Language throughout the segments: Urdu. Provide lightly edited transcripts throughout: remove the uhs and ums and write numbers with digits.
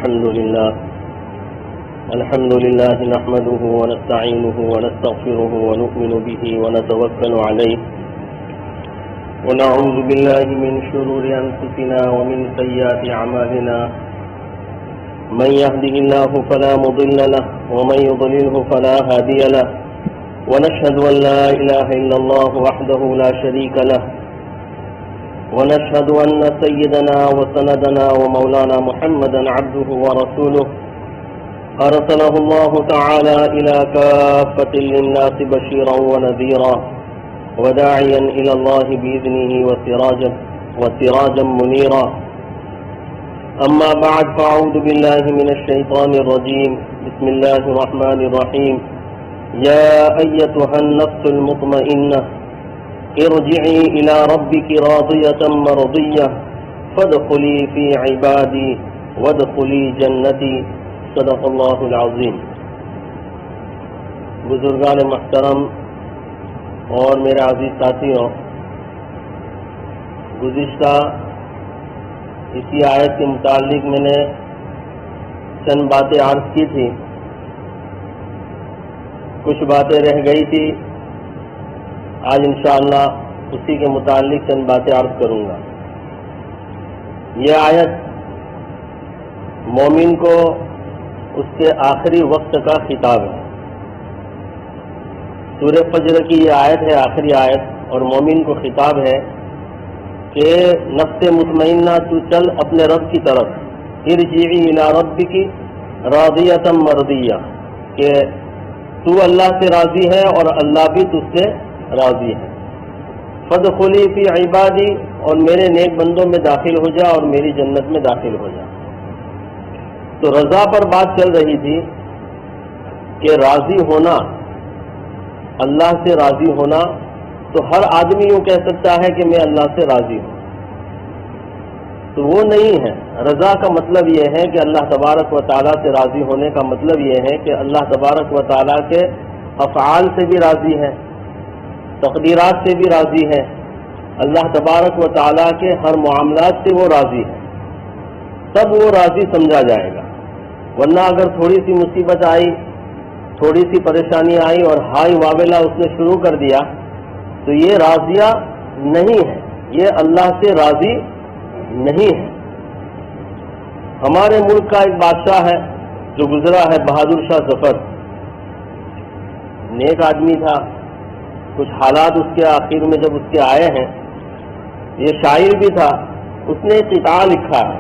الحمد لله نحمده ونستعينه ونستغفره ونؤمن به ونتوكل عليه ونعوذ بالله من شرور أنفسنا ومن سيئات أعمالنا من يهده الله فلا مضل له ومن يضلله فلا هادي له ونشهد أن لا إله إلا الله وحده لا شريك له ونشهد أن سيدنا وسندنا ومولانا محمدا عبده ورسوله أرسله الله تعالى إلى كافة للناس بشيرا ونذيرا وداعيا إلى الله بإذنه وسراجا منيرا أما بعد فأعوذ بالله من الشيطان الرجيم بسم الله الرحمن الرحيم يا أيتها النفس المطمئنة ارجعي إلى ربك راضية مرضية فادخلي في عبادي وادخلي جنتي صدق اللہ العظیم۔ بزرگان محترم اور میرے عزیز ساتھیوں، گزشتہ اسی آیت کے متعلق میں نے چند باتیں عرض کی تھی، کچھ باتیں رہ گئی تھی، آج انشاءاللہ اسی کے متعلق چند باتیں عرض کروں گا۔ یہ آیت مومن کو اس کے آخری وقت کا خطاب ہے۔ سورہ فجر کی یہ آیت ہے، آخری آیت، اور مومن کو خطاب ہے کہ نفس مطمئنہ تو چل اپنے رب کی طرف، ارجعی الی ربک راضیۃ مرضیہ، کہ تو اللہ سے راضی ہے اور اللہ بھی تجھ سے راضی ہے۔ فادخلی فی عبادی، اور میرے نیک بندوں میں داخل ہو جا اور میری جنت میں داخل ہو جا۔ تو رضا پر بات چل رہی تھی کہ راضی ہونا، اللہ سے راضی ہونا، تو ہر آدمی یوں کہہ سکتا ہے کہ میں اللہ سے راضی ہوں، تو وہ نہیں ہے۔ رضا کا مطلب یہ ہے کہ اللہ تبارک و تعالیٰ سے راضی ہونے کا مطلب یہ ہے کہ اللہ تبارک و تعالیٰ کے افعال سے بھی راضی ہے، تقدیرات سے بھی راضی ہے، اللہ تبارک و تعالیٰ کے ہر معاملات سے وہ راضی ہے، تب وہ راضی سمجھا جائے گا۔ ورنہ اگر تھوڑی سی مصیبت آئی، تھوڑی سی پریشانی آئی اور ہائی واویلا اس نے شروع کر دیا، تو یہ راضیہ نہیں ہے، یہ اللہ سے راضی نہیں ہے۔ ہمارے ملک کا ایک بادشاہ ہے جو گزرا ہے، بہادر شاہ ظفر، نیک آدمی تھا۔ کچھ حالات اس کے آخر میں جب اس کے آئے ہیں، یہ شاعر بھی تھا، اس نے ایک قطعہ لکھا ہے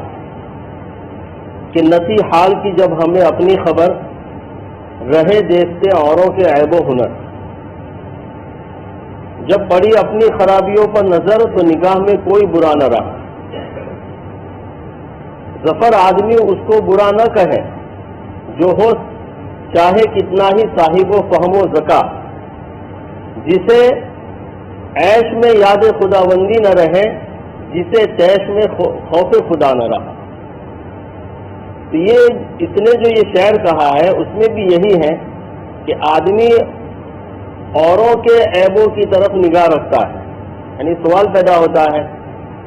کہ نسی حال کی جب ہمیں اپنی خبر، رہے دیکھتے اوروں کے عیب و ہنر، جب پڑی اپنی خرابیوں پر نظر تو نگاہ میں کوئی برا نہ رہا۔ ظفر آدمی اس کو برا نہ کہے جو ہو چاہے کتنا ہی صاحب و فہم و ذکا، جسے عیش میں یاد خداوندی نہ رہے، جسے تیش میں خوف خدا نہ رہا۔ تو یہ اس نے جو یہ شعر کہا ہے اس میں بھی یہی ہے کہ آدمی اوروں کے عیبوں کی طرف نگاہ رکھتا ہے، یعنی سوال پیدا ہوتا ہے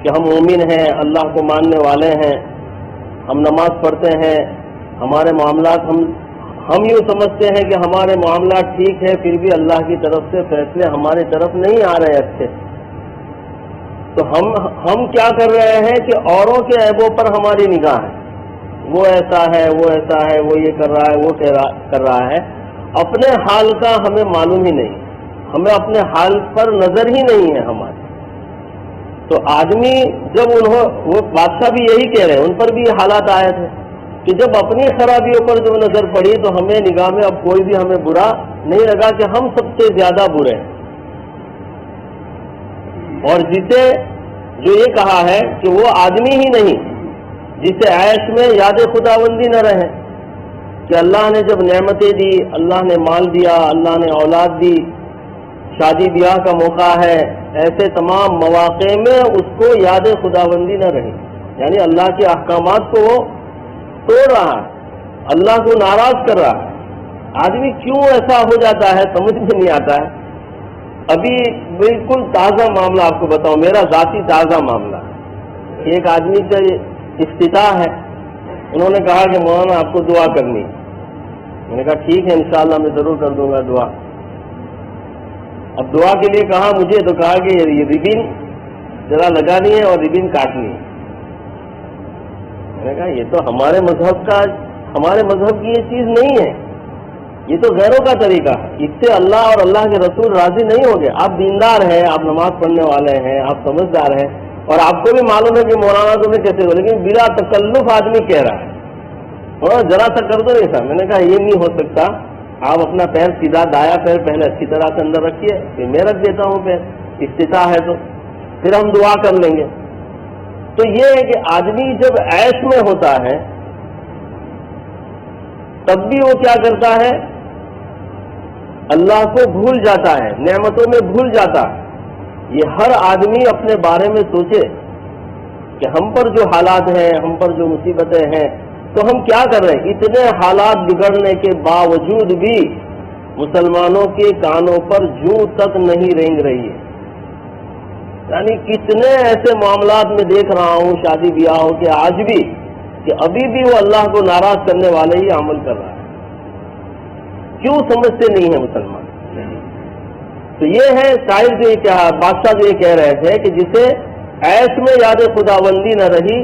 کہ ہم مومن ہیں، اللہ کو ماننے والے ہیں، ہم نماز پڑھتے ہیں، ہمارے معاملات ہم یوں سمجھتے ہیں کہ ہمارے معاملات ٹھیک ہے، پھر بھی اللہ کی طرف سے فیصلے ہمارے طرف نہیں آ رہے اچھے، تو ہم کیا کر رہے ہیں کہ اوروں کے عیبوں پر ہماری نگاہ ہے، وہ ایسا ہے، وہ ایسا ہے، وہ یہ کر رہا ہے، وہ کر رہا ہے، اپنے حال کا ہمیں معلوم ہی نہیں، ہمیں اپنے حال پر نظر ہی نہیں ہے ہماری۔ تو آدمی جب وہ بادشاہ بھی یہی کہہ رہے ہیں، ان پر بھی یہ حالات آئے تھے کہ جب اپنی خرابیوں پر جو نظر پڑی تو ہمیں نگاہ میں اب کوئی بھی ہمیں برا نہیں لگا کہ ہم سب سے زیادہ برے ہیں۔ اور جسے جو یہ کہا ہے کہ وہ آدمی ہی نہیں جسے عیش میں یاد خداوندی نہ رہے، کہ اللہ نے جب نعمتیں دی، اللہ نے مال دیا، اللہ نے اولاد دی، شادی بیاہ کا موقع ہے، ایسے تمام مواقع میں اس کو یاد خداوندی نہ رہی، یعنی اللہ کے احکامات کو وہ توڑ رہا ہے، اللہ کو ناراض کر رہا ہے۔ آدمی کیوں ایسا ہو جاتا ہے سمجھ میں نہیں آتا ہے۔ ابھی بالکل تازہ معاملہ آپ کو بتاؤں، میرا ذاتی تازہ معاملہ، ایک آدمی کا افتتاح ہے انہوں نے کہا کہ مولانا آپ کو دعا کرنی. میں نے کہا ٹھیک ہے انشاءاللہ میں ضرور کر دوں گا دعا. اب دعا کے لیے کہا مجھے تو کہا کہ یہ ریبن ذرا لگانی ہے اور ریبن کاٹنی ہے. میں نے کہا یہ تو ہمارے مذہب کی یہ چیز نہیں ہے، یہ تو غیروں کا طریقہ ہے، اس سے اللہ اور اللہ کے رسول راضی نہیں ہوں گے. آپ دیندار ہیں، آپ نماز پڑھنے والے ہیں، آپ سمجھدار ہیں، اور آپ کو بھی معلوم ہے کہ مولانا تمہیں کیسے ہو، لیکن بلا تکلف آدمی کہہ رہا ہے اور ذرا سا کر دو ایسا. میں نے کہا یہ نہیں ہو سکتا، آپ اپنا پیر سیدھا، دایا پیر پہلے اچھی طرح سے اندر رکھیے، پھر میں رکھ دیتا ہوں پیر، استطاع ہے تو پھر ہم دعا کر لیں گے. تو یہ ہے کہ آدمی جب عیش میں ہوتا ہے تب بھی وہ کیا کرتا ہے، اللہ کو بھول جاتا ہے، نعمتوں میں بھول جاتا ہے. یہ ہر آدمی اپنے بارے میں سوچے کہ ہم پر جو حالات ہیں، ہم پر جو مصیبتیں ہیں، تو ہم کیا کر رہے ہیں. اتنے حالات بگڑنے کے باوجود بھی مسلمانوں کے کانوں پر جوں تک نہیں رینگ رہی ہے. یعنی کتنے ایسے معاملات میں دیکھ رہا ہوں شادی بیاہوں کے آج بھی کہ ابھی بھی وہ اللہ کو ناراض کرنے والے ہی عمل کر رہا ہے. کیوں سمجھتے نہیں ہیں مسلمان؟ تو یہ ہے شاعر جو بادشاہ جو یہ کہہ رہے تھے کہ جسے عیش میں یاد خداوندی نہ رہی،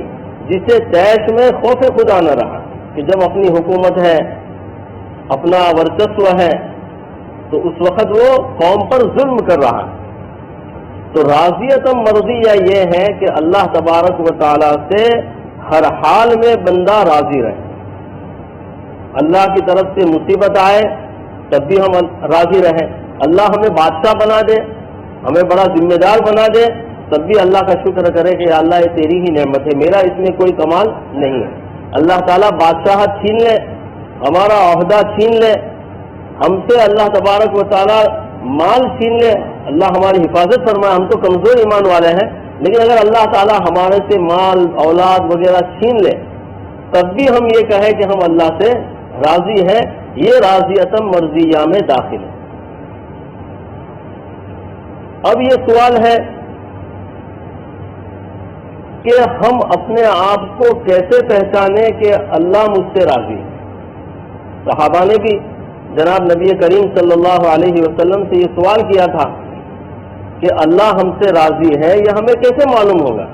جسے تیش میں خوف خدا نہ رہا، کہ جب اپنی حکومت ہے، اپنا ورچسو ہے، تو اس وقت وہ قوم پر ظلم کر رہا. تو راضیتم مرضیہ یہ ہے کہ اللہ تبارک و تعالی سے ہر حال میں بندہ راضی رہے. اللہ کی طرف سے مصیبت آئے تب بھی ہم راضی رہیں، اللہ ہمیں بادشاہ بنا دے، ہمیں بڑا ذمہ دار بنا دے، تب بھی اللہ کا شکر کرے کہ یا اللہ یہ تیری ہی نعمت ہے، میرا اس میں کوئی کمال نہیں ہے. اللہ تعالیٰ بادشاہت چھین لے، ہمارا عہدہ چھین لے ہم سے، اللہ تبارک و تعالیٰ مال چھین لے، اللہ ہماری حفاظت فرمائے. ہم تو کمزور ایمان والے ہیں، لیکن اگر اللہ تعالیٰ ہمارے سے مال اولاد وغیرہ چھین لے تب بھی ہم یہ کہیں کہ ہم اللہ سے راضی ہیں. یہ راضیتم مرضیہ میں داخل ہے. اب یہ سوال ہے کہ ہم اپنے آپ کو کیسے پہچانے کہ اللہ مجھ سے راضی ہے. صحابہ نے بھی جناب نبی کریم صلی اللہ علیہ وسلم سے یہ سوال کیا تھا کہ اللہ ہم سے راضی ہے، یہ ہمیں کیسے معلوم ہوگا،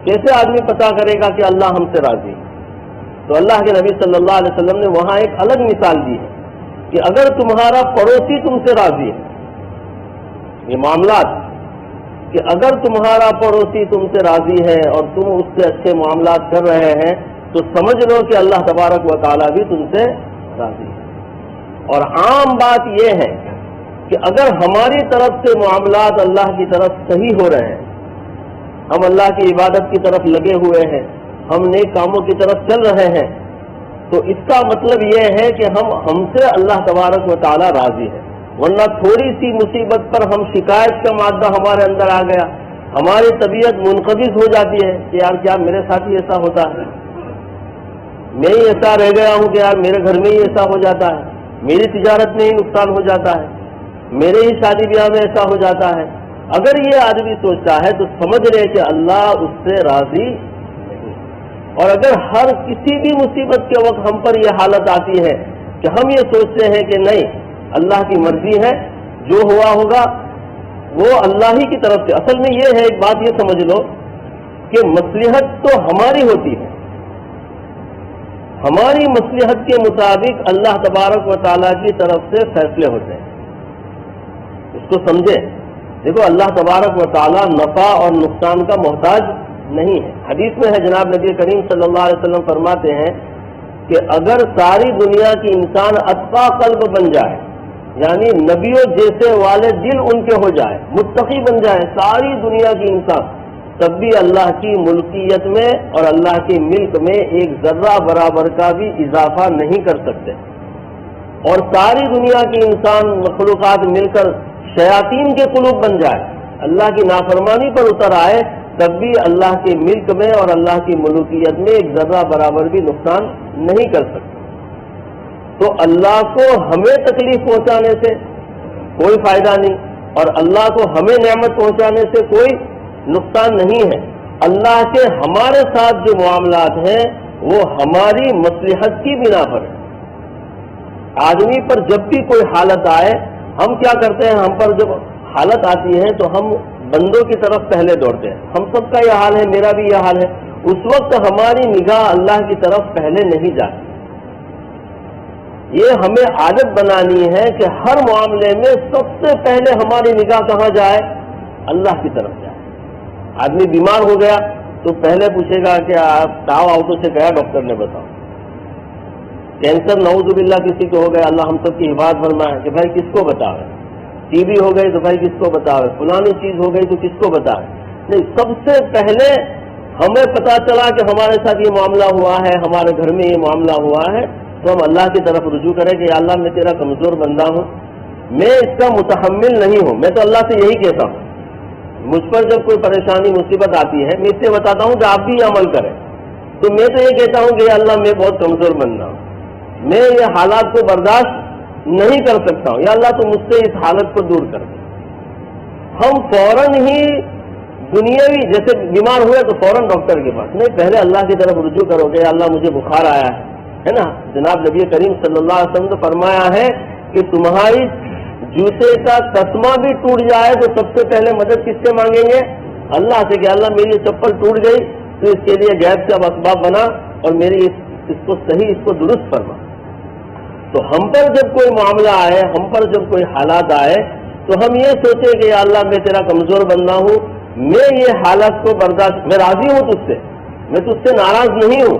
کیسے آدمی پتا کرے گا کہ اللہ ہم سے راضی ہے. تو اللہ کے نبی صلی اللہ علیہ وسلم نے وہاں ایک الگ مثال دی ہے کہ اگر تمہارا پڑوسی تم سے راضی ہے، یہ معاملات کہ اگر تمہارا پڑوسی تم سے راضی ہے اور تم اس سے اچھے معاملات کر رہے ہیں تو سمجھ لو کہ اللہ تبارک و تعالیٰ بھی تم سے راضی ہے. اور عام بات یہ ہے کہ اگر ہماری طرف سے معاملات اللہ کی طرف صحیح ہو رہے ہیں، ہم اللہ کی عبادت کی طرف لگے ہوئے ہیں، ہم نیک کاموں کی طرف چل رہے ہیں، تو اس کا مطلب یہ ہے کہ ہم سے اللہ تبارک و تعالیٰ راضی ہے. ورنہ تھوڑی سی مصیبت پر ہم شکایت کا مادہ ہمارے اندر آ گیا، ہماری طبیعت منقبض ہو جاتی ہے کہ یار کیا میرے ساتھ ہی ایسا ہوتا ہے، میں ہی ایسا رہ گیا ہوں کہ یار میرے گھر میں ہی ایسا ہو جاتا ہے، میری تجارت میں ہی نقصان ہو جاتا ہے، میرے ہی شادی بیاہ میں ایسا ہو جاتا ہے. اگر یہ آدمی سوچتا ہے تو سمجھ لے کہ اللہ اس سے راضی نہیں. اور اگر ہر کسی بھی مصیبت کے وقت ہم پر یہ حالت آتی ہے کہ ہم یہ سوچتے ہیں کہ نہیں اللہ کی مرضی ہے، جو ہوا ہوگا وہ اللہ ہی کی طرف سے. اصل میں یہ ہے، ایک بات یہ سمجھ لو کہ مصلحت تو ہماری ہوتی ہے، ہماری مصلحت کے مطابق اللہ تبارک و تعالیٰ کی طرف سے فیصلے ہوتے ہیں. اس کو سمجھے. دیکھو اللہ تبارک و تعالیٰ نفع اور نقصان کا محتاج نہیں ہے. حدیث میں ہے جناب نبی کریم صلی اللہ علیہ وسلم فرماتے ہیں کہ اگر ساری دنیا کی انسان اتقا قلب بن جائے، یعنی نبیوں جیسے والے دل ان کے ہو جائے، متقی بن جائے ساری دنیا کی انسان، تب بھی اللہ کی ملکیت میں اور اللہ کے ملک میں ایک ذرہ برابر کا بھی اضافہ نہیں کر سکتے. اور ساری دنیا کی انسان مخلوقات مل کر شیاطین کے قلوب بن جائے، اللہ کی نافرمانی پر اتر آئے، تب بھی اللہ کے ملک میں اور اللہ کی ملوکیت میں ایک ذرہ برابر بھی نقصان نہیں کر سکتے. تو اللہ کو ہمیں تکلیف پہنچانے سے کوئی فائدہ نہیں، اور اللہ کو ہمیں نعمت پہنچانے سے کوئی نقصان نہیں ہے. اللہ کے ہمارے ساتھ جو معاملات ہیں وہ ہماری مصلحت کی بنا پر ہے۔ آدمی پر جب بھی کوئی حالت آئے، ہم کیا کرتے ہیں، ہم پر جب حالت آتی ہے تو ہم بندوں کی طرف پہلے دوڑتے ہیں۔ ہم سب کا یہ حال ہے، میرا بھی یہ حال ہے۔ اس وقت ہماری نگاہ اللہ کی طرف پہلے نہیں جاتی۔ یہ ہمیں عادت بنانی ہے کہ ہر معاملے میں سب سے پہلے ہماری نگاہ کہاں جائے، اللہ کی طرف جائے۔ آدمی بیمار ہو گیا تو پہلے پوچھے گا کہ آپ تاؤ آؤٹو سے گیا، ڈاکٹر نے بتاؤ۔ کینسر نعوذ باللہ کسی کو ہو گیا، اللہ ہم سب کی حفاظت فرمائے، کہ بھائی کس کو بتاوے۔ ٹی بی ہو گئی تو بھائی کس کو بتاوے، فلانی چیز ہو گئی تو کس کو بتاوے۔ نہیں، سب سے پہلے ہمیں پتا چلا کہ ہمارے ساتھ یہ معاملہ ہوا ہے، ہمارے گھر میں یہ معاملہ ہوا ہے، تو ہم اللہ کی طرف رجوع کریں کہ یا اللہ میں تیرا کمزور بندہ ہوں، میں اس کا متحمل نہیں ہوں۔ میں تو اللہ سے یہی کہتا ہوں، مجھ پر جب کوئی پریشانی مصیبت آتی ہے، میں اس سے بتاتا ہوں کہ آپ بھی یہ عمل کریں، تو میں تو یہ کہتا ہوں کہ یا اللہ میں بہت کمزور بندہ ہوں، میں یہ حالات کو برداشت نہیں کر سکتا ہوں، یا اللہ تو مجھ سے اس حالت کو دور کر دے۔ ہم فوراً ہی دنیاوی، جیسے بیمار ہوئے تو فوراً ڈاکٹر کے پاس نہیں، پہلے اللہ کی طرف رجوع کرو کہ یا اللہ مجھے بخار آیا ہے نا۔ جناب نبی کریم صلی اللہ علیہ وسلم نے فرمایا ہے کہ تمہاری جوتے کا تسمہ بھی ٹوٹ جائے تو سب سے پہلے مدد کس سے مانگیں گے، اللہ سے، کہ اللہ میری چپل ٹوٹ گئی تو اس کے لیے گیس کا اسباب بنا اور میری اس کو صحیح، اس کو درست فرما۔ تو ہم پر جب کوئی معاملہ آئے، ہم پر جب کوئی حالات آئے تو ہم یہ سوچیں کہ یا اللہ میں تیرا کمزور بندہ ہوں، میں یہ حالت کو برداشت، میں راضی ہوں تجھ سے، میں تجھ سے ناراض نہیں ہوں،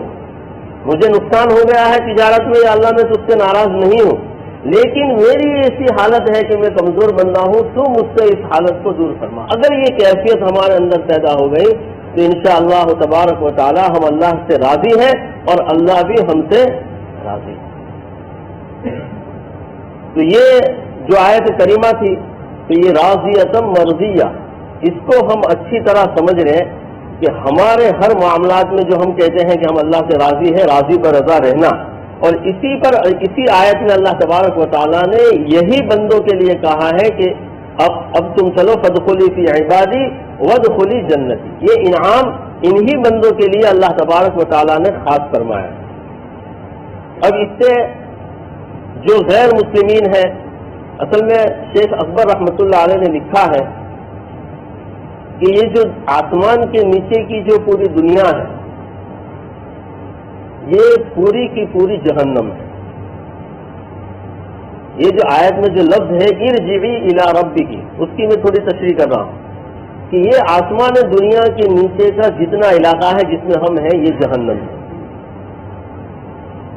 مجھے نقصان ہو گیا ہے تجارت میں، یا اللہ میں تجھ سے ناراض نہیں ہوں، لیکن میری ایسی حالت ہے کہ میں کمزور بندہ ہوں، تو مجھ سے اس حالت کو دور فرما۔ اگر یہ کیفیت ہمارے اندر پیدا ہو گئی تو انشاءاللہ تبارک و تعالی ہم اللہ سے راضی ہیں اور اللہ بھی ہم سے راضی ہے۔ تو یہ جو آیت کریمہ تھی، تو یہ راضیۃ مرضیہ، اس کو ہم اچھی طرح سمجھ رہے ہیں کہ ہمارے ہر معاملات میں جو ہم کہتے ہیں کہ ہم اللہ سے راضی ہیں، راضی پر رضا رہنا، اور اسی آیت میں اللہ تبارک و تعالیٰ نے یہی بندوں کے لیے کہا ہے کہ اب تم چلو فادخلی فی عبادی وادخلی جنتی، یہ انعام انہی بندوں کے لیے اللہ تبارک و تعالیٰ نے خاص فرمایا۔ اب اس سے جو غیر مسلمین ہیں، اصل میں شیخ اکبر رحمۃ اللہ علیہ نے لکھا ہے کہ یہ جو آسمان کے نیچے کی جو پوری دنیا ہے، یہ پوری کی پوری جہنم ہے۔ یہ جو آیت میں جو لفظ ہے ارجعی الی ربک، اس کی میں تھوڑی تشریح کر رہا ہوں کہ یہ آسمان دنیا کے نیچے کا جتنا علاقہ ہے جس میں ہم ہیں، یہ جہنم ہے،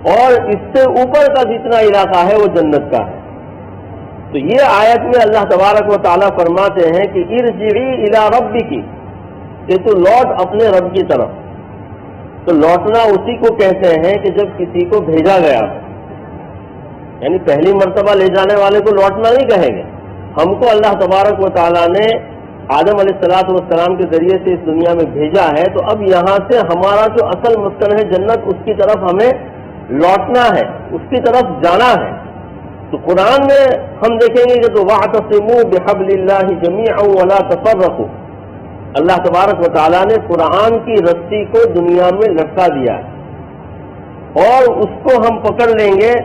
اور اس سے اوپر کا جتنا علاقہ ہے وہ جنت کا ہے۔ تو یہ آیت میں اللہ تبارک و تعالیٰ فرماتے ہیں کہ ارجعی الی ربک، کہ تو لوٹ اپنے رب کی طرف۔ تو لوٹنا اسی کو کہتے ہیں کہ جب کسی کو بھیجا گیا، یعنی پہلی مرتبہ لے جانے والے کو لوٹنا نہیں کہیں گے۔ ہم کو اللہ تبارک و تعالیٰ نے آدم علیہ الصلوۃ والسلام کے ذریعے سے اس دنیا میں بھیجا ہے، تو اب یہاں سے ہمارا جو اصل مسکن ہے جنت، اس کی طرف ہمیں لوٹنا ہے، اس کی طرف جانا ہے۔ تو قرآن میں ہم دیکھیں گے کہ تو وَاعْتَصِمُوا بِحَبْلِ اللَّهِ جَمِيعًا وَلَا تَفَرَّقُوا، اللہ تبارک و تعالیٰ نے قرآن کی رسی کو دنیا میں لٹکا دیا ہے، اور اس کو ہم پکڑ لیں گے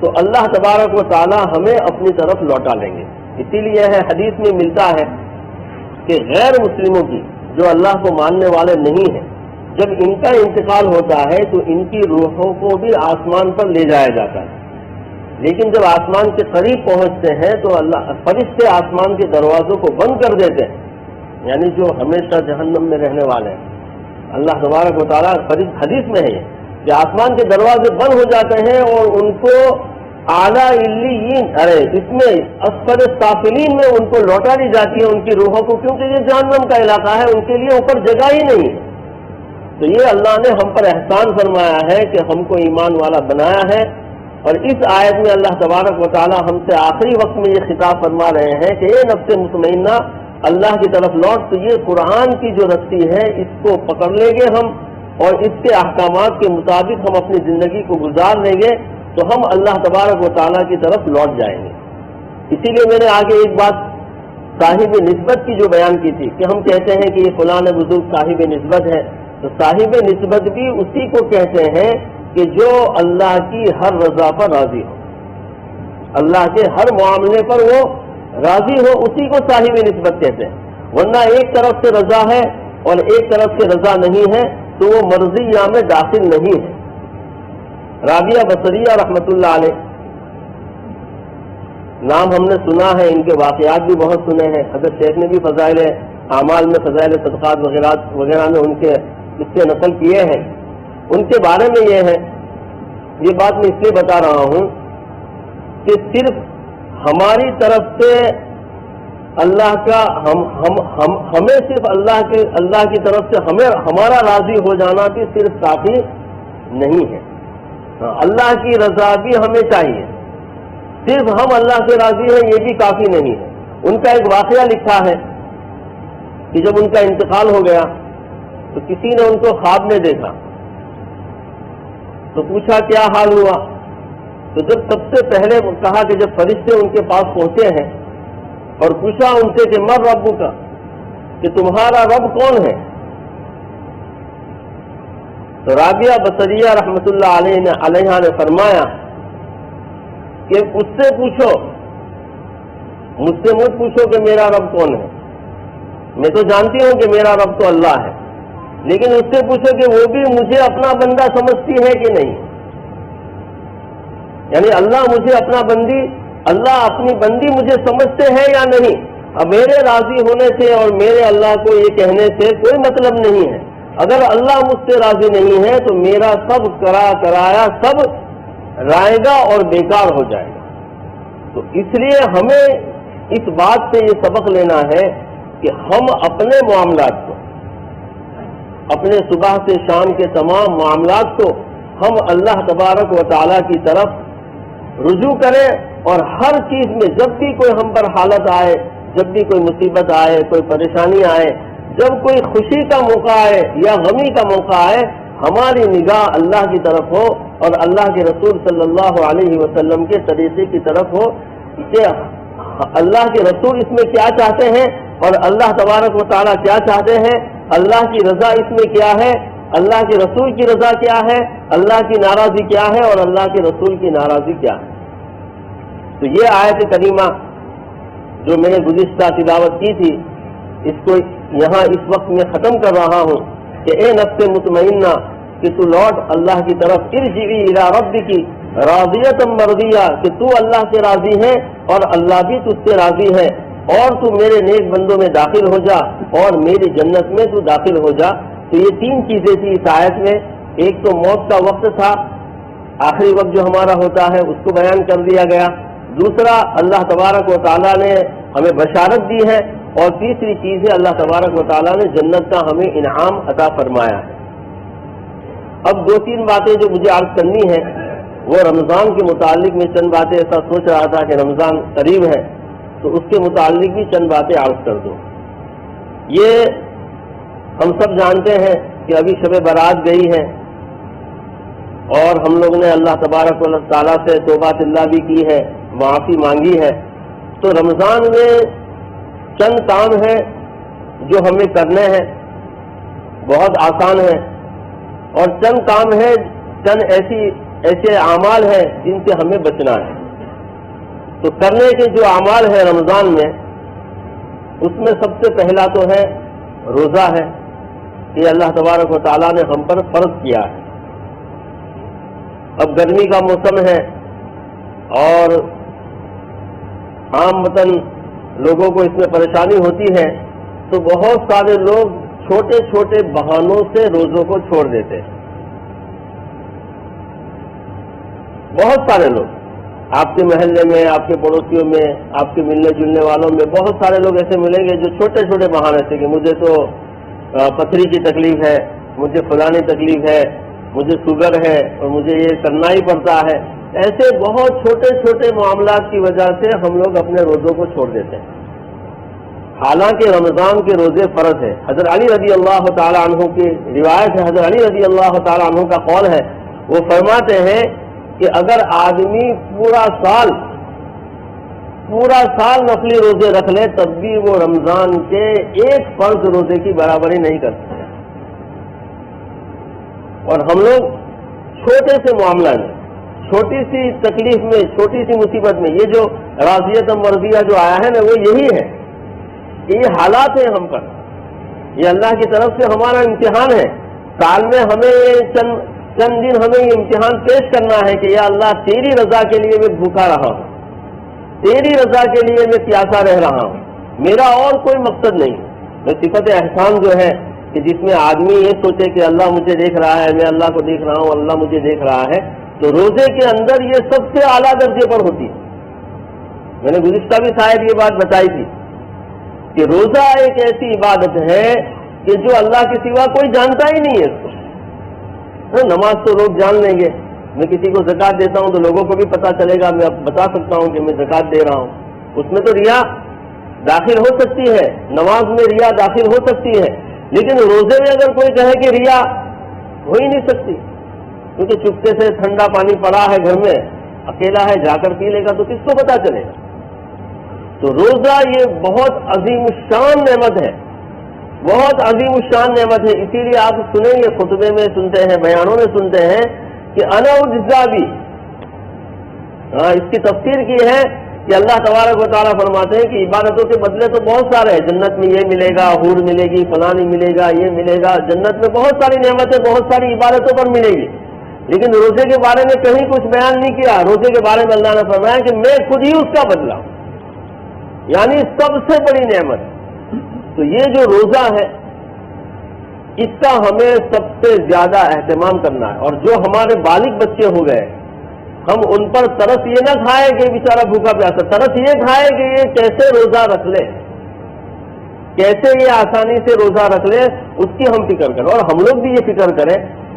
تو اللہ تبارک و تعالیٰ ہمیں اپنی طرف لوٹا لیں گے۔ اسی لیے ہے حدیث میں ملتا ہے کہ غیر مسلموں کی، جو اللہ کو ماننے والے نہیں ہیں، جب ان کا انتقال ہوتا ہے تو ان کی روحوں کو بھی آسمان پر لے جایا جاتا ہے، لیکن جب آسمان کے قریب پہنچتے ہیں تو اللہ فرشتے آسمان کے دروازوں کو بند کر دیتے ہیں، یعنی جو ہمیشہ جہنم میں رہنے والے ہیں، اللہ تبارک و تعالیٰ حدیث میں ہے کہ آسمان کے دروازے بند ہو جاتے ہیں اور ان کو اعلیٰ علیین، اس میں اسفل سافلین میں ان کو لوٹا دی جاتی ہے، ان کی روحوں کو، کیونکہ یہ جہنم کا علاقہ ہے، ان کے لیے اوپر جگہ ہی نہیں ہے۔ تو یہ اللہ نے ہم پر احسان فرمایا ہے کہ ہم کو ایمان والا بنایا ہے، اور اس آیت میں اللہ تبارک و تعالیٰ ہم سے آخری وقت میں یہ خطاب فرما رہے ہیں کہ اے نفس مطمئنہ، اللہ کی طرف لوٹ۔ تو یہ قرآن کی جو رسی ہے، اس کو پکڑ لیں گے ہم، اور اس کے احکامات کے مطابق ہم اپنی زندگی کو گزار لیں گے تو ہم اللہ تبارک و تعالیٰ کی طرف لوٹ جائیں گے۔ اسی لیے میں نے آگے ایک بات صاحب نسبت کی جو بیان کی تھی کہ ہم کہتے ہیں کہ یہ فلاں بزرگ صاحب نسبت ہے، تو صاحب نسبت بھی اسی کو کہتے ہیں کہ جو اللہ کی ہر رضا پر راضی ہو، اللہ کے ہر معاملے پر وہ راضی ہو، اسی کو صاحب نسبت کہتے ہیں. ورنہ ایک طرف سے رضا ہے اور ایک طرف سے رضا نہیں ہے تو وہ مرضیہ میں داخل نہیں ہے. رابعہ بصریہ رحمۃ اللہ علیہ نام ہم نے سنا ہے، ان کے واقعات بھی بہت سنے ہیں. حضرت شیخ نے بھی فضائل اعمال میں فضائل صدقات وغیرہ میں ان کے قصے نقل کیے ہیں. ان کے بارے میں یہ بات میں اس لیے بتا رہا ہوں کہ صرف ہماری طرف سے اللہ کا ہمیں صرف اللہ کی طرف سے ہمارا راضی ہو جانا بھی صرف کافی نہیں ہے. اللہ کی رضا بھی ہمیں چاہیے، صرف ہم اللہ سے راضی ہیں یہ بھی کافی نہیں ہے. ان کا ایک واقعہ لکھا ہے کہ جب ان کا انتقال ہو گیا تو کسی نے ان کو خواب میں دیکھا تو پوچھا کیا حال ہوا. تو جب سب سے پہلے کہا کہ جب فرشتے ان کے پاس پہنچے ہیں اور پوچھا ان سے کہ من ربک کا، کہ تمہارا رب کون ہے، تو رابعہ بصریہ رحمۃ اللہ علیہ نے فرمایا کہ اس سے پوچھو، مجھ سے مت پوچھو کہ میرا رب کون ہے، میں تو جانتی ہوں کہ میرا رب تو اللہ ہے، لیکن اس سے پوچھو کہ وہ بھی مجھے اپنا بندہ سمجھتی ہے کہ نہیں. یعنی اللہ اپنی بندی مجھے سمجھتے ہیں یا نہیں. اب میرے راضی ہونے سے اور میرے اللہ کو یہ کہنے سے کوئی مطلب نہیں ہے. اگر اللہ مجھ سے راضی نہیں ہے تو میرا سب کرایا سب رائے گا اور بیکار ہو جائے گا. تو اس لیے ہمیں اس بات سے یہ سبق لینا ہے کہ ہم اپنے معاملات کو، اپنے صبح سے شام کے تمام معاملات کو ہم اللہ تبارک و تعالیٰ کی طرف رجوع کریں، اور ہر چیز میں جب بھی کوئی ہم پر حالت آئے، جب بھی کوئی مصیبت آئے، کوئی پریشانی آئے، جب کوئی خوشی کا موقع آئے یا غمی کا موقع آئے، ہماری نگاہ اللہ کی طرف ہو اور اللہ کے رسول صلی اللہ علیہ وسلم کے طریقے کی طرف ہو کہ اللہ کے رسول اس میں کیا چاہتے ہیں اور اللہ تبارک و تعالیٰ کیا چاہتے ہیں، اللہ کی رضا اس میں کیا ہے، اللہ کے رسول کی رضا کیا ہے، اللہ کی ناراضی کیا ہے اور اللہ کے رسول کی ناراضی کیا ہے. تو یہ آیت کریمہ جو میں نے گزشتہ تلاوت کی تھی، اس کو یہاں اس وقت میں ختم کر رہا ہوں کہ اے نفس مطمئنہ، کہ تو لوٹ اللہ کی طرف، ارجعی الی ربک راضیۃ مرضیہ، کہ تو اللہ سے راضی ہے اور اللہ بھی تجھ سے راضی ہے، اور تو میرے نیک بندوں میں داخل ہو جا اور میری جنت میں تو داخل ہو جا. تو یہ تین چیزیں تھی اس آیت میں. ایک تو موت کا وقت تھا، آخری وقت جو ہمارا ہوتا ہے اس کو بیان کر دیا گیا. دوسرا اللہ تبارک و تعالیٰ نے ہمیں بشارت دی ہے، اور تیسری چیز ہے اللہ تبارک و تعالیٰ نے جنت کا ہمیں انعام عطا فرمایا ہے. اب دو تین باتیں جو مجھے عرض کرنی ہے، وہ رمضان کے متعلق میں چند باتیں ایسا سوچ رہا تھا کہ رمضان قریب ہے تو اس کے متعلق بھی چند باتیں عرض کر دوں. یہ ہم سب جانتے ہیں کہ ابھی شب برات گئی ہے اور ہم لوگ نے اللہ تبارک و تعالیٰ سے توبہ اللہ بھی کی ہے، معافی مانگی ہے. تو رمضان میں چند کام ہیں جو ہمیں کرنے ہیں، بہت آسان ہے، اور چند کام ہیں، چند ایسے اعمال ہیں جن سے ہمیں بچنا ہے. تو کرنے کے جو اعمال ہیں رمضان میں، اس میں سب سے پہلا تو ہے روزہ ہے، یہ اللہ تبارک و تعالیٰ نے ہم پر فرض کیا ہے. اب گرمی کا موسم ہے اور عام وطن لوگوں کو اس میں پریشانی ہوتی ہے، تو بہت سارے لوگ چھوٹے چھوٹے بہانوں سے روزوں کو چھوڑ دیتے ہیں. بہت سارے لوگ آپ کے محلے میں، آپ کے پڑوسیوں میں، آپ کے ملنے جلنے والوں میں بہت سارے لوگ ایسے ملیں گے جو چھوٹے چھوٹے بہانے سے کہ مجھے تو پتھری کی تکلیف ہے، مجھے فلانی تکلیف ہے، مجھے شوگر ہے اور مجھے یہ کرنا ہی پڑتا ہے. ایسے بہت چھوٹے چھوٹے معاملات کی وجہ سے ہم لوگ اپنے روزوں کو چھوڑ دیتے ہیں، حالانکہ رمضان کے روزے فرض ہے. حضرت علی رضی اللہ تعالیٰ عنہ کی روایت ہے، حضرت علی رضی اللہ تعالیٰ عنہ کا قول ہے، وہ فرماتے ہیں کہ اگر آدمی پورا سال نفلی روزے رکھ لے تب بھی وہ رمضان کے ایک فرض روزے کی برابری نہیں کر سکتا. اور ہم لوگ چھوٹے سے معاملہ میں، چھوٹی سی تکلیف میں، چھوٹی سی مصیبت میں، یہ جو راضیت مرضیہ جو آیا ہے نا، وہ یہی ہے کہ یہ حالات ہیں ہم پر، یہ اللہ کی طرف سے ہمارا امتحان ہے. سال میں ہمیں چند دن ہمیں یہ امتحان پیش کرنا ہے کہ یا اللہ تیری رضا کے لیے میں بھوکا رہا ہوں، تیری رضا کے لیے میں پیاسا رہ رہا ہوں، میرا اور کوئی مقصد نہیں. میں صفت احسان جو ہے کہ جس میں آدمی یہ سوچے کہ اللہ مجھے دیکھ رہا ہے، میں اللہ کو دیکھ رہا ہوں، اللہ مجھے دیکھ رہا ہے، تو روزے کے اندر یہ سب سے اعلیٰ درجے پر ہوتی ہے. میں نے گزشتہ بھی شاید یہ بات بتائی تھی کہ روزہ ایک ایسی عبادت ہے کہ جو اللہ کے سوا کوئی جانتا ہی نہیں ہے اس کو. نماز تو لوگ جان لیں گے، میں کسی کو زکوٰۃ دیتا ہوں تو لوگوں کو بھی پتہ چلے گا، میں اب بتا سکتا ہوں کہ میں زکوٰۃ دے رہا ہوں. اس میں تو ریا داخل ہو سکتی ہے، نماز میں ریا داخل ہو سکتی ہے، لیکن روزے میں اگر کوئی کہے کہ ریا ہو ہی نہیں سکتی، کیونکہ چپکے سے ٹھنڈا پانی پڑا ہے گھر میں، اکیلا ہے، جا کر پی لے گا تو کس کو پتا چلے گا. تو روزہ یہ بہت عظیم الشان نعمت ہے، بہت عظیم الشان نعمت ہے. اسی لیے آپ سنیں گے، خطبے میں سنتے ہیں، بیانوں میں سنتے ہیں کہ انا اجزا بھی. اس کی تفسیر کی ہے کہ اللہ تبارک و تعالیٰ فرماتے ہیں کہ عبادتوں کے بدلے تو بہت سارے ہیں، جنت میں یہ ملے گا، حور ملے گی، فلانی ملے گا، یہ ملے گا. جنت میں بہت ساری نعمتیں بہت ساری عبادتوں پر ملے گی، لیکن روزے کے بارے میں کہیں کچھ بیان نہیں کیا. روزے کے بارے میں اللہ نے فرمایا کہ میں خود ہی اس کا بدلہ ہوں، یعنی سب سے بڑی نعمت. تو یہ جو روزہ ہے اس کا ہمیں سب سے زیادہ اہتمام کرنا ہے. اور جو ہمارے بالغ بچے ہو گئے، ہم ان پر ترس یہ نہ کھائے کہ بیچارہ بھوکا پیاسا، ترس یہ کھائے کہ یہ کیسے روزہ رکھ لے، کیسے یہ آسانی سے روزہ رکھ لے، اس کی ہم فکر کریں. اور ہم لوگ بھی یہ فکر کریں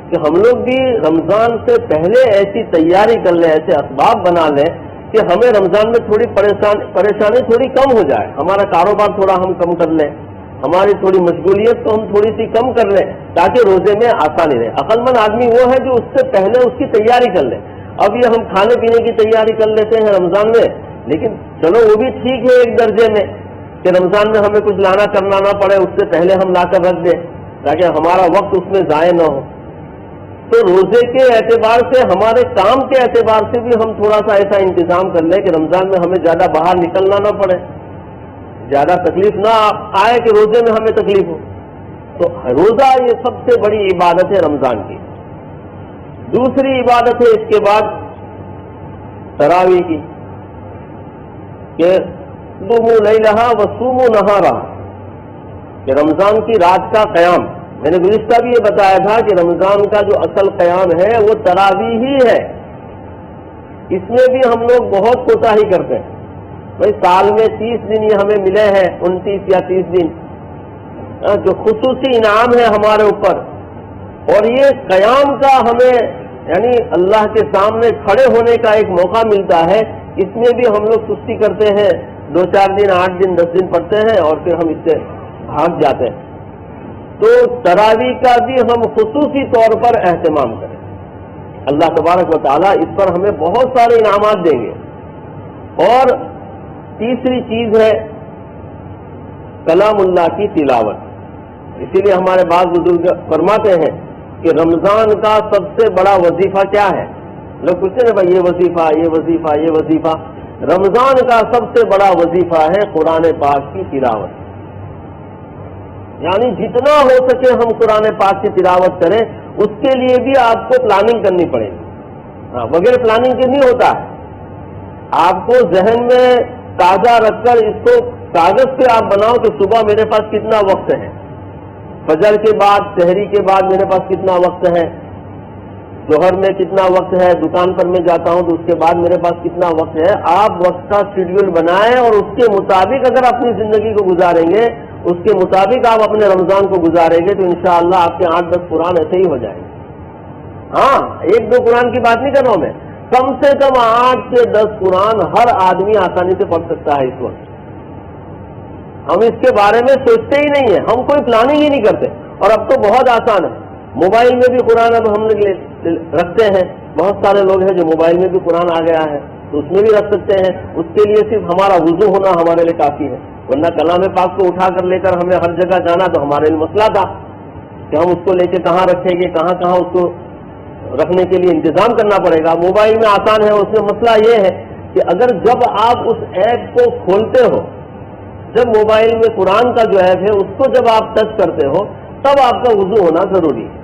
کہ ہم لوگ بھی رمضان سے پہلے ایسی تیاری کر لیں، ایسے اسباب بنا لیں کہ ہمیں رمضان میں تھوڑی پریشانی تھوڑی کم ہو جائے، ہمارا کاروبار تھوڑا ہم کم کر لیں، ہماری تھوڑی مشغولیت تو ہم تھوڑی سی کم کر لیں تاکہ روزے میں آسانی رہے. عقل مند آدمی وہ ہے جو اس سے پہلے اس کی تیاری کر لے. اب یہ ہم کھانے پینے کی تیاری کر لیتے ہیں رمضان میں، لیکن چلو وہ بھی ٹھیک ہے ایک درجے میں کہ رمضان میں ہمیں کچھ لانا کرنا نہ پڑے، اس سے پہلے ہم لا کر رکھ دیں تاکہ ہمارا وقت اس میں ضائع نہ ہو. تو روزے کے اعتبار سے، ہمارے کام کے اعتبار سے بھی ہم تھوڑا سا ایسا انتظام کر لیں کہ رمضان میں ہمیں زیادہ باہر نکلنا نہ پڑے، زیادہ تکلیف نہ آئے کہ روزے میں ہمیں تکلیف ہو. تو روزہ یہ سب سے بڑی عبادت ہے رمضان کی. دوسری عبادت ہے اس کے بعد تراویح کی، کہ قوموا لیلہا وصوموا نہارہا، کہ رمضان کی رات کا قیام. میں نے گزشتہ بھی یہ بتایا تھا کہ رمضان کا جو اصل قیام ہے وہ تراویح ہی ہے. اس میں بھی ہم لوگ بہت کوتاہی کرتے ہیں. بھائی سال میں 30 دن یہ ہمیں ملے ہیں، 29 یا 30 دن جو خصوصی انعام ہے ہمارے اوپر، اور یہ قیام کا ہمیں یعنی اللہ کے سامنے کھڑے ہونے کا ایک موقع ملتا ہے. اس میں بھی ہم لوگ سستی کرتے ہیں، 2-4 دن 8 دن 10 دن پڑھتے ہیں اور پھر ہم اس سے بھاگ جاتے ہیں. تو تراویح کا بھی ہم خصوصی طور پر اہتمام کریں. اللہ تبارک و تعالیٰ اس پر ہمیں بہت سارے انعامات دیں گے. اور تیسری چیز ہے کلام اللہ کی تلاوت. اسی لیے ہمارے بعض بزرگ فرماتے ہیں کہ رمضان کا سب سے بڑا وظیفہ کیا ہے. لوگ پوچھتے ہیں بھائی یہ وظیفہ یہ وظیفہ یہ وظیفہ. رمضان کا سب سے بڑا وظیفہ ہے قرآن پاک کی تلاوت. یعنی جتنا ہو سکے ہم قرآن پاک کی تلاوت کریں. اس کے لیے بھی آپ کو پلاننگ کرنی پڑے گی. بغیر پلاننگ کے نہیں ہوتا ہے. آپ کو ذہن میں تازہ رکھ کر اس کو کاغذ پہ آپ بناؤ کہ صبح میرے پاس کتنا وقت ہے، فجر کے بعد سحری کے بعد میرے پاس کتنا وقت ہے، ظہر میں کتنا وقت ہے، دکان پر میں جاتا ہوں تو اس کے بعد میرے پاس کتنا وقت ہے. آپ وقت کا شیڈیول بنائیں اور اس کے مطابق اگر اپنی زندگی کو گزاریں گے، اس کے مطابق آپ اپنے رمضان کو گزاریں گے تو انشاءاللہ آپ کے 8-10 قرآن ایسے ہی ہو جائیں گے. ہاں 1-2 قرآن کی بات نہیں کر رہا ہوں میں، کم سے کم 8 سے 10 قرآن ہر آدمی آسانی سے پڑھ سکتا ہے. اس وقت ہم اس کے بارے میں سوچتے ہی نہیں ہیں، ہم کوئی پلاننگ ہی نہیں کرتے. اور اب تو بہت آسان ہے، موبائل میں بھی قرآن اب ہم رکھتے ہیں. بہت سارے لوگ ہیں جو موبائل میں بھی قرآن آ گیا ہے تو اس میں بھی رکھ سکتے ہیں. اس کے لیے صرف ہمارا وضو ہونا ہمارے لیے کافی ہے، ورنہ کلام پاک کو اٹھا کر لے کر ہمیں ہر جگہ جانا تو ہمارے لیے مسئلہ تھا. کہ ہم اس کو لے کے کہاں رکھیں گے، کہاں کہاں اس کو رکھنے کے لیے انتظام کرنا پڑے گا۔ موبائل میں آسان ہے، اس میں مسئلہ یہ ہے کہ اگر جب آپ اس ایپ کو کھولتے ہو، جب موبائل میں قرآن کا جو ایپ ہے اس کو جب آپ ٹچ کرتے ہو تب آپ کا وضو ہونا ضروری ہے،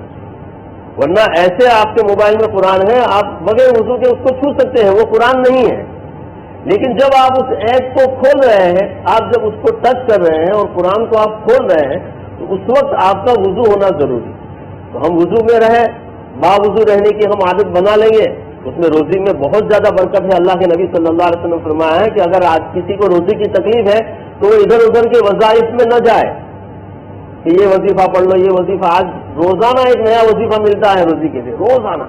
ورنہ ایسے آپ کے موبائل میں قرآن ہے، آپ بغیر وضو کے اس کو چھو سکتے ہیں، وہ قرآن نہیں ہے۔ لیکن جب آپ اس ایپ کو کھول رہے ہیں، آپ جب اس کو ٹچ کر رہے ہیں اور قرآن کو آپ کھول رہے ہیں تو اس وقت آپ کا وضو ہونا ضروری ہے۔ تو ہم وضو میں رہیں، باوضو رہنے کی ہم عادت بنا لیں گے، اس میں روزی میں بہت زیادہ برکت ہے۔ اللہ کے نبی صلی اللہ علیہ وسلم نے فرمایا ہے کہ اگر آج کسی کو روزی کی تکلیف ہے تو وہ ادھر ادھر کے وظائف میں نہ جائے کہ یہ وظیفہ پڑھ لو، یہ وظیفہ، آج روزانہ ایک نیا وظیفہ ملتا ہے روزی کے لیے، روزانہ۔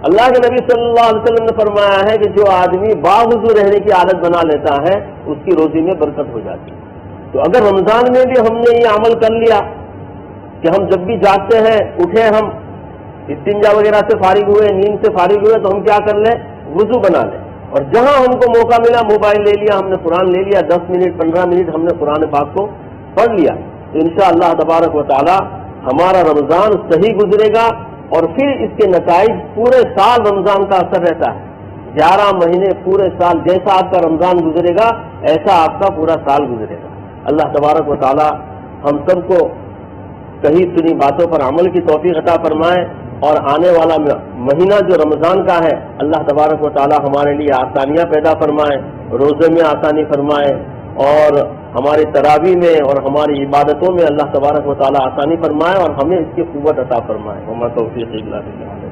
اللہ کے نبی صلی اللہ علیہ وسلم نے فرمایا ہے کہ جو آدمی باوضو رہنے کی عادت بنا لیتا ہے اس کی روزی میں برکت ہو جاتی ہے۔ تو اگر رمضان میں بھی ہم نے یہ عمل کر لیا کہ ہم جب بھی جاگتے ہیں، اٹھے، ہم استنجا وغیرہ سے فارغ ہوئے، نیند سے فارغ ہوئے، تو ہم کیا کر لیں، وضو بنا لیں، اور جہاں ہم کو موقع ملا موبائل لے لیا، ہم نے قرآن لے لیا، 10 منٹ 15 منٹ ہم نے قرآن پاک کو پڑھ لیا، تو انشاءاللہ تبارک و تعالی ہمارا رمضان صحیح گزرے گا، اور پھر اس کے نتائج پورے سال رمضان کا اثر رہتا ہے۔ 11 مہینے پورے سال، جیسا آپ کا رمضان گزرے گا ایسا آپ کا پورا سال گزرے گا۔ اللہ تبارک و تعالی ہم سب کو کہی سنی باتوں پر عمل کی توفیق عطا فرمائے، اور آنے والا مہینہ جو رمضان کا ہے اللہ تبارک و تعالی ہمارے لیے آسانیاں پیدا فرمائے، روزے میں آسانی فرمائے، اور ہماری تراویح میں اور ہماری عبادتوں میں اللہ تبارک و تعالی آسانی فرمائے، اور ہمیں اس کی قوت عطا فرمائے۔ وما توفیق الا باللہ۔